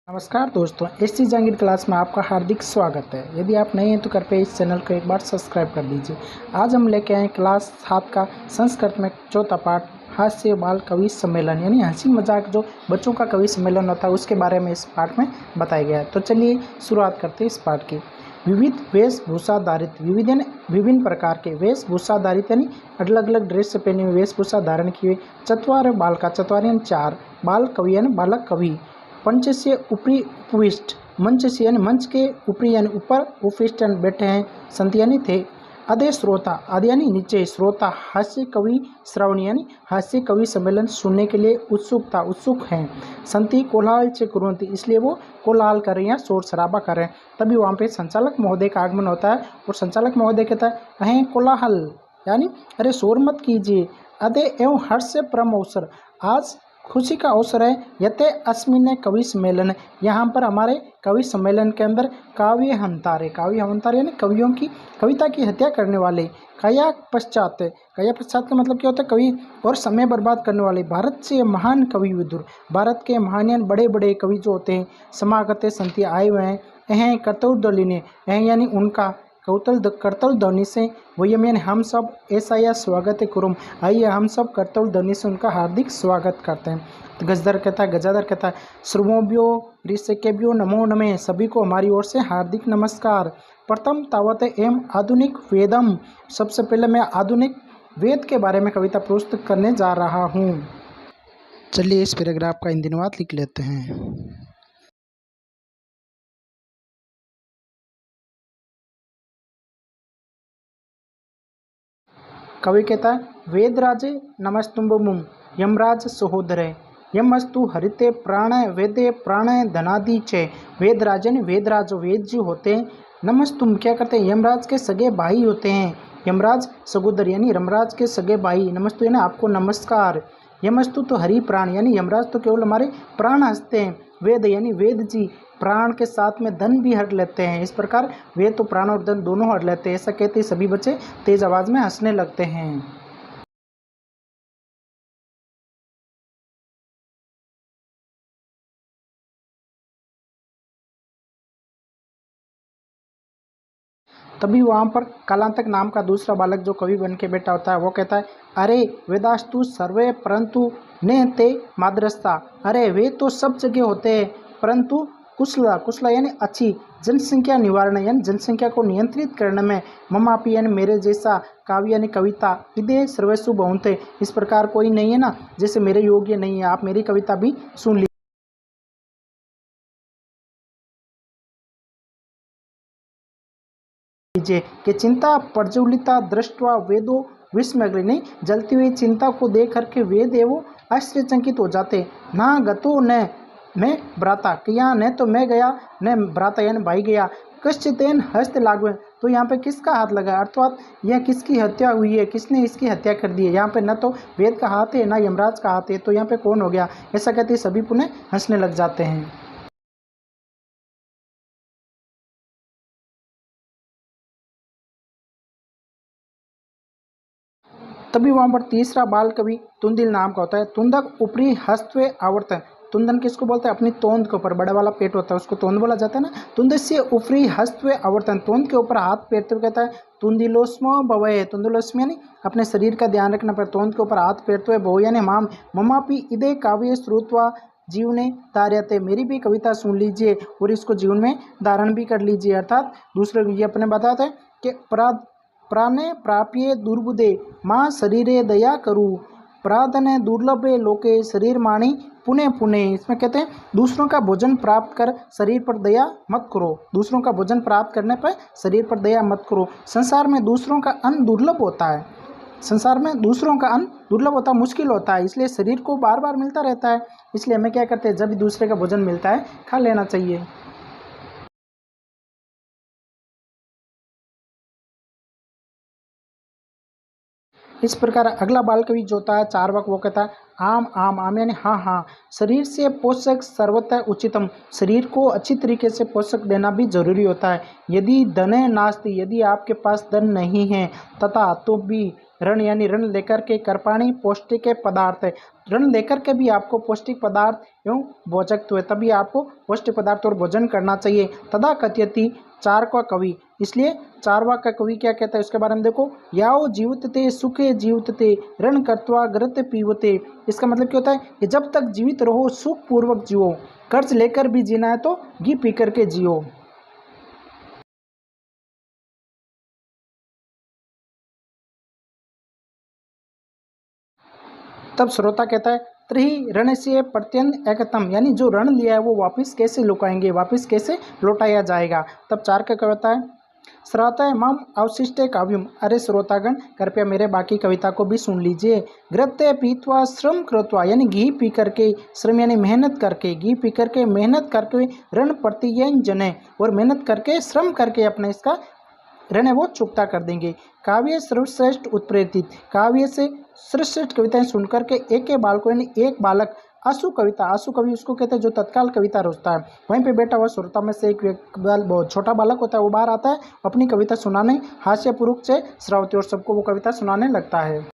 नमस्कार दोस्तों, SC Jahangir class में आपका हार्दिक स्वागत है। यदि आप नए हैं तो कृपया इस चैनल को एक बार सब्सक्राइब कर दीजिए। आज हम लेके आए क्लास 7 का संस्कृत में चौथा पाठ हास्य बाल कवि सम्मेलन, यानी हंसी मजाक जो बच्चों का कवि सम्मेलन होता है उसके बारे में इस पाठ में बताया गया है। तो चलिए शुरुआत करते हैं इस पाठ की। विविध वेशभूषा धारित, विविध यानी विभिन्न प्रकार के, वेशभूषा धारित यानी अलग अलग ड्रेस से पहने हुए, वेशभूषा धारण किए, चत्वार बाल का, चत्वार यानी चार, बाल कवि यानी बालक कवि, पंच से ऊपरी उपविष्ट, मंच से यानी मंच के ऊपरी यानी ऊपर, उपविष्ट यानी बैठे हैं, संत यानी थे, अधे श्रोता, आदि यानी नीचे, श्रोता हास्य कवि श्रवणी यानी हास्य कवि सम्मेलन सुनने के लिए उत्सुक हैं, संति कोलाहल से कुर्वन्ति इसलिए वो कोलाहल कर रहे हैं, शोर शराबा कर रहे हैं। तभी वहाँ पे संचालक महोदय का आगमन होता है और संचालक महोदय कहता है अहें कोलाहल यानी अरे शोर मत कीजिए, अधे एवं हर्ष से परम अवसर, आज खुशी का अवसर है, यते अस्मिन कवि सम्मेलन, यहाँ पर हमारे कवि सम्मेलन के अंदर काव्य हंतारे यानी कवियों की, कविता की हत्या करने वाले, कया पश्चात का मतलब क्या होता है, कवि और समय बर्बाद करने वाले, भारत से महान कवि विदुर, भारत के महान यानी बड़े बड़े कवि जो होते हैं, समागते संति आए हुए हैं, अहें कर्तव्यदलिने, अहें यानी उनका, कर्तव्य ध्वनि से, वयम यानी हम सब, ऐसा या स्वागत कुरुम आइए हम सब कर्तव्य ध्वनि से उनका हार्दिक स्वागत करते हैं। तो गजदार कहता है श्रवोभ्यो ऋषिकेभ्यो नमो नमः, सभी को हमारी ओर से हार्दिक नमस्कार। प्रथम तावत एवं आधुनिक वेदम, सबसे पहले मैं आधुनिक वेद के बारे में कविता प्रस्तुत करने जा रहा हूँ। चलिए इस पैराग्राफ का हिंदी अनुवाद लिख लेते हैं। कवि कहता है वेदराजे नमस्तुम्बमुम, यमराज सहोदरे, यमस्तु हरिते प्राण वेदे प्राण धनादि चे, वेदराज यानी वेदराज जो वेद जी होते हैं, नमस्तुम क्या करते हैं, यमराज के सगे भाई होते हैं, यमराज सहोदर यानी यमराज के सगे भाई, नमस्तु यानी आपको नमस्कार, यमस्तु तो हरि प्राण यानी यमराज तो केवल हमारे प्राण हंसते हैं, वेद यानी वेद जी प्राण के साथ में धन भी हर लेते हैं, इस प्रकार वेद तो प्राण और धन दोनों हर लेते हैं, ऐसा कहते ही सभी बच्चे तेज आवाज में हंसने लगते हैं। तभी वहाँ पर कालांतक नाम का दूसरा बालक जो कवि बन के बैठा होता है वो कहता है अरे वेदास्तु सर्वे परंतु ने ते माद्रस्ता, अरे वे तो सब जगह होते हैं परंतु कुशला यानी अच्छी जनसंख्या निवारण यानी जनसंख्या को नियंत्रित करने में, ममापी यानी मेरे जैसा, काव्य यानी कविता, इदे सर्वेसु बहुते इस प्रकार कोई नहीं है ना जैसे मेरे योग्य नहीं है, आप मेरी कविता भी सुन लीजिए कि चिंता प्रज्वलिता दृष्टवा वेदो विस्मग्र, नहीं जलती हुई चिंता को देख करके वेद है वो आश्चर्यचकित हो जाते, ना गतो न मैं भ्राता कि यहाँ न तो मैं गया न भ्राता यानी भाई गया, कश्चितेन हस्त लागवे, तो यहाँ पे किसका हाथ लगा, अर्थात यह किसकी हत्या हुई है, किसने इसकी हत्या कर दी है, यहाँ पे न तो वेद का हाथ है ना यमराज का हाथ है, तो यहाँ पे कौन हो गया, ऐसा कहते सभी पुनः हंसने लग जाते हैं। तभी वहाँ पर तीसरा बाल कवि तुंदिल नाम का होता है, तुंदक ऊपरी हस्तवे आवर्तन, तुंदन किसको बोलते हैं, अपनी तोंद के ऊपर बड़ा वाला पेट होता है उसको तोंद बोला जाता है ना, तुंद से ऊपरी हस्तवे आवर्तन, तोंद के ऊपर हाथ फेरते हुए कहता है तुंदिलोस्म भवय, तुंदिलोस्म यानी अपने शरीर का ध्यान रखना पर, तोंद के ऊपर हाथ फेरते हुए भव यानी माम, ममापी इदे काव्य श्रुत्वा जीवने धार्यते, मेरी भी कविता सुन लीजिए और इसको जीवन में धारण भी कर लीजिए, अर्थात दूसरे ये अपने बताते हैं कि प्राणे प्राप्ये दुर्बुदे माँ शरीरे दया करू, प्राधने दुर्लभे लोके शरीर माणी पुणे पुणे, इसमें कहते हैं दूसरों का भोजन प्राप्त कर शरीर पर दया मत करो, दूसरों का भोजन प्राप्त करने पर शरीर पर दया मत करो, संसार में दूसरों का अन्न दुर्लभ होता है, संसार में दूसरों का अन्न दुर्लभ होता है, मुश्किल होता है, इसलिए शरीर को बार बार मिलता रहता है, इसलिए हमें क्या करते हैं जब भी दूसरे का भोजन मिलता है खा लेना चाहिए। इस प्रकार अगला बाल कवि जो होता है चार्वाक वो कहता है आम आम आम यानी हाँ हाँ, शरीर से पोषक सर्वतः उचितम, शरीर को अच्छी तरीके से पोषक देना भी जरूरी होता है, यदि धने नास्ति, यदि आपके पास धन नहीं है, तथा तो भी ऋण यानी ऋण लेकर के कर्पाणि पौष्टिक पदार्थ, ऋण लेकर के भी आपको पौष्टिक पदार्थ एवं भोजकत्व, तभी आपको पौष्टिक पदार्थ और भोजन करना चाहिए। तदा कथयति चार्वाक कवि, इसलिए चार्वाक का कवि क्या कहता है उसके बारे में देखो, याओ जीवितते सुखे जीवितते ऋण कर्त्वा घृत पीवते। इसका मतलब क्या होता है कि जब तक जीवित रहो सुख पूर्वक जियो, कर्ज लेकर भी जीना है तो घी पी करके जियो। तब श्रोता कहता है त्रिहि ऋण से प्रत्यंत एकतम, यानी जो ऋण लिया है वो वापस कैसे लौटाएंगे, वापस कैसे लौटाया जाएगा। तब चार का कविता है श्रोता मम अवशिष्टे काव्यम, अरे श्रोतागण कृपया मेरे बाकी कविता को भी सुन लीजिए। घृत्य पीत्वा श्रम कृत्वा, यानी घी पी करके, श्रम यानी मेहनत करके, घी पी करके मेहनत करके, ऋण प्रतियंजने, और मेहनत करके श्रम करके अपने इसका ऋण है वो चुकता कर देंगे। काव्य सर्वश्रेष्ठ उत्प्रेरित, काव्य से श्रेष्ठ कविताएं सुनकर के एक के बालक यानी एक बालक आंसू कविता, आंसू कवि उसको कहते हैं जो तत्काल कविता रोजता है, वहीं पे बैठा हुआ श्रोता में से एक बहुत छोटा बालक होता है, वो बाहर आता है अपनी कविता सुनाने, हास्यपूर्वक से श्रावती और सबको वो कविता सुनाने लगता है।